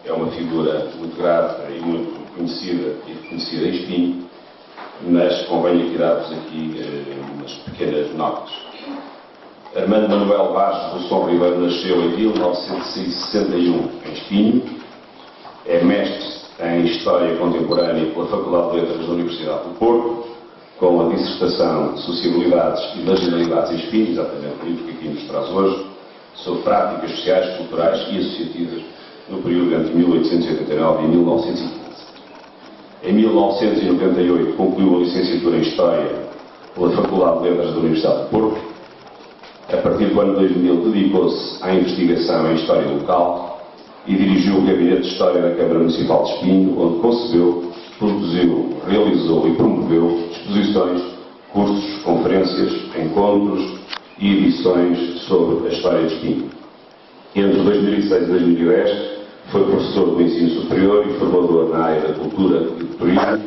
é uma figura muito grata e muito conhecida e reconhecida em Espinho, mas convém aqui dar-vos aqui umas pequenas notas. Armando Manuel Vaz Rousson Ribeiro nasceu em 1961 em Espinho, é mestre em História Contemporânea pela Faculdade de Letras da Universidade do Porto, com a dissertação de Sociabilidades e Marginalidades em Espinho, exatamente o livro que aqui nos traz hoje, sobre práticas sociais, culturais e associativas no período entre 1889 e 1915. Em 1998 concluiu a licenciatura em História pela Faculdade de Letras da Universidade do Porto. A partir do ano 2000 dedicou-se à investigação em História Local e dirigiu o Gabinete de História da Câmara Municipal de Espinho, onde concebeu, produziu, realizou e promoveu exposições, cursos, conferências, encontros e edições sobre a história de Espinho. Entre 2006 e 2010 foi professor do ensino superior e formador na área da cultura e do turismo.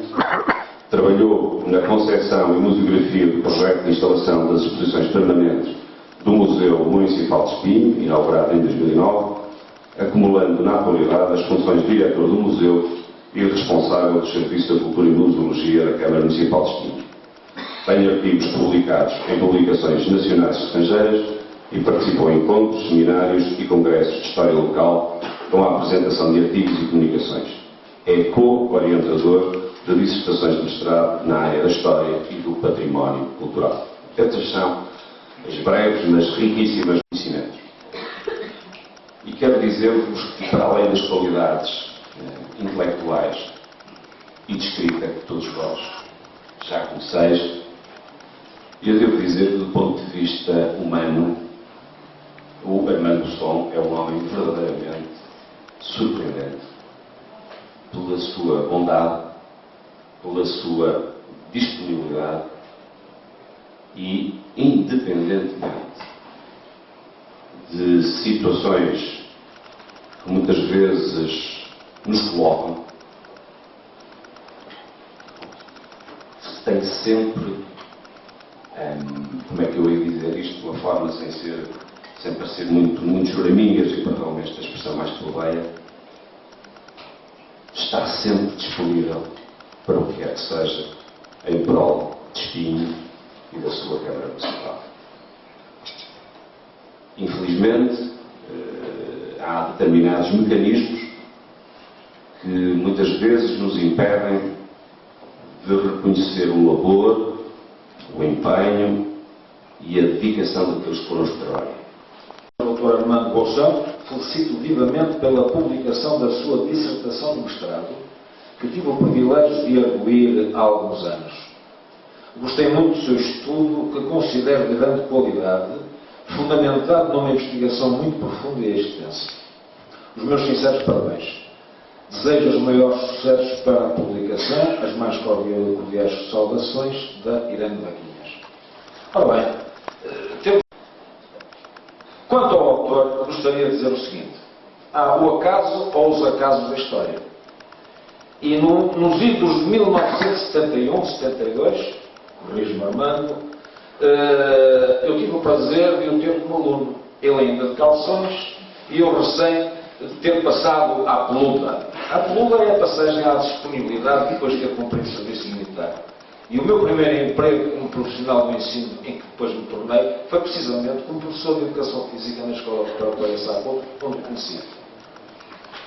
Trabalhou na concepção e museografia do projeto de instalação das exposições permanentes do Museu Municipal de Espinho, inaugurado em 2009, acumulando na atualidade as funções de diretor do museu e responsável do Serviço da Cultura e Museologia da Câmara Municipal de Espinho. Tem artigos publicados em publicações nacionais e estrangeiras e participou em encontros, seminários e congressos de história local com a apresentação de artigos e comunicações. É co-orientador de dissertações de mestrado na área da História e do Património Cultural. Estas são as breves, mas riquíssimas conhecimentos. E quero dizer-vos que, para além das qualidades intelectuais e de escrita que todos vós já conheceis, eu devo dizer que, do ponto de vista humano, o Armando Rousson é um homem verdadeiramente surpreendente pela sua bondade, pela sua disponibilidade e, independentemente de situações que muitas vezes nos colocam, tem sempre, como é que eu ia dizer isto de uma forma sem parecer muito choramingas e perdão esta expressão mais plebeia, está sempre disponível para o que quer que seja em prol de Espinho e da sua Câmara Municipal. Infelizmente, há determinados mecanismos que muitas vezes nos impedem de reconhecer o labor, o empenho e a dedicação daqueles que foram os trabalhos. O Dr. Armando Rousson, felicito vivamente pela publicação da sua dissertação de mestrado, que tive o privilégio de arguir há alguns anos. Gostei muito do seu estudo, que considero de grande qualidade, fundamentado numa investigação muito profunda e extensa. Os meus sinceros parabéns. Desejo os maiores sucessos para a publicação, as mais cordiais saudações da Irene Vaquinhas. Ora bem, quanto ao autor, gostaria de dizer o seguinte: há o acaso ou os acasos da história. E nos idos de 1971, 72, corrijo-me Armando, eu tive o prazer de o ter como aluno. Ele ainda de calções e eu recém de ter passado à peluda. A peluda é a passagem à disponibilidade depois de ter cumprido o serviço militar. E o meu primeiro emprego como profissional do ensino, em que depois me tornei, foi precisamente como professor de Educação Física na Escola Preparatória Sacou, onde o conheci.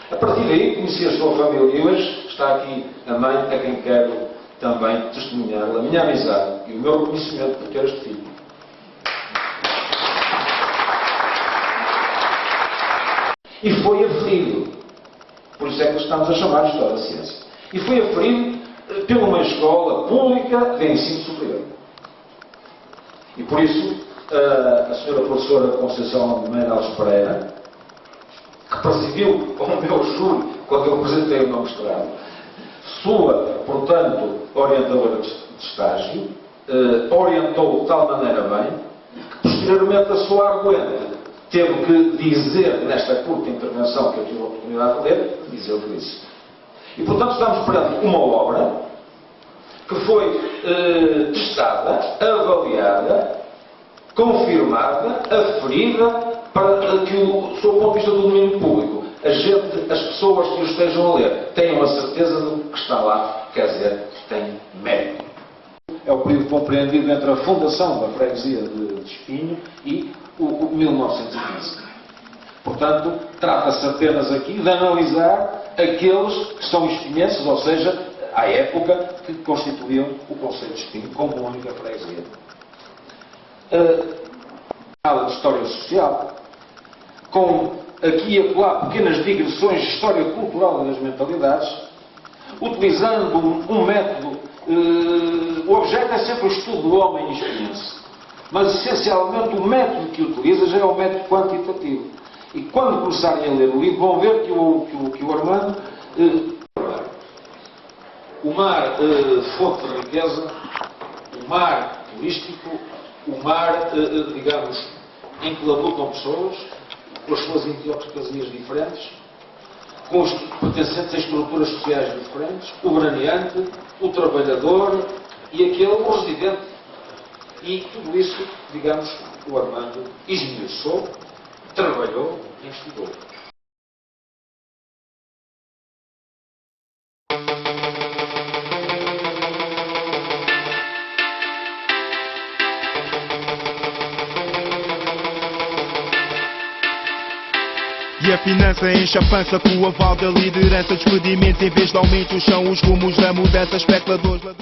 A partir daí, conheci a sua família e hoje está aqui a mãe a quem quero também testemunhar a minha amizade e o meu reconhecimento por ter este filho. E foi aferido, por isso é que estamos a chamar de História da Ciência, e foi aferido por uma escola pública de ensino superior. E por isso, a senhora professora Conceição de Meirelles Pereira, que presidiu o meu júri quando eu apresentei o meu mestrado, sua, portanto, orientadora de estágio, orientou de tal maneira bem, que posteriormente a sua arguente teve que dizer, nesta curta intervenção que eu tive a oportunidade de ler, dizer-lhe isso. E, portanto, estamos perante uma obra que foi testada, avaliada, confirmada, aferida, para que o seu ponto de vista do domínio público. as pessoas que o estejam a ler tenham a certeza do que está lá, quer dizer, tem mérito. É o período compreendido entre a fundação da freguesia de Espinho e o 1915. Portanto, trata-se apenas aqui de analisar aqueles que são espinhenses, ou seja, à época que constituíam o concelho de Espinho como única freguesia. Fala de história social, com aqui e acolá pequenas digressões de história cultural das mentalidades, utilizando um método. O objeto é sempre o estudo do homem espinhense, mas essencialmente o método que utiliza já é o método quantitativo. E quando começarem a ler o livro vão ver que o Armando, o mar fonte de riqueza, o mar turístico, o mar, digamos, em que labutam pessoas, com as suas idiosincrasias diferentes, com os pertencentes a estruturas sociais diferentes, o veraneante, o trabalhador e aquele, o residente. E tudo isso, digamos, o Armando esmiuçou, trabalhou e estudou. E a finança enche a pança com o aval da liderança. Despedimentos em vez de aumentos são os rumos da mudança. Especuladores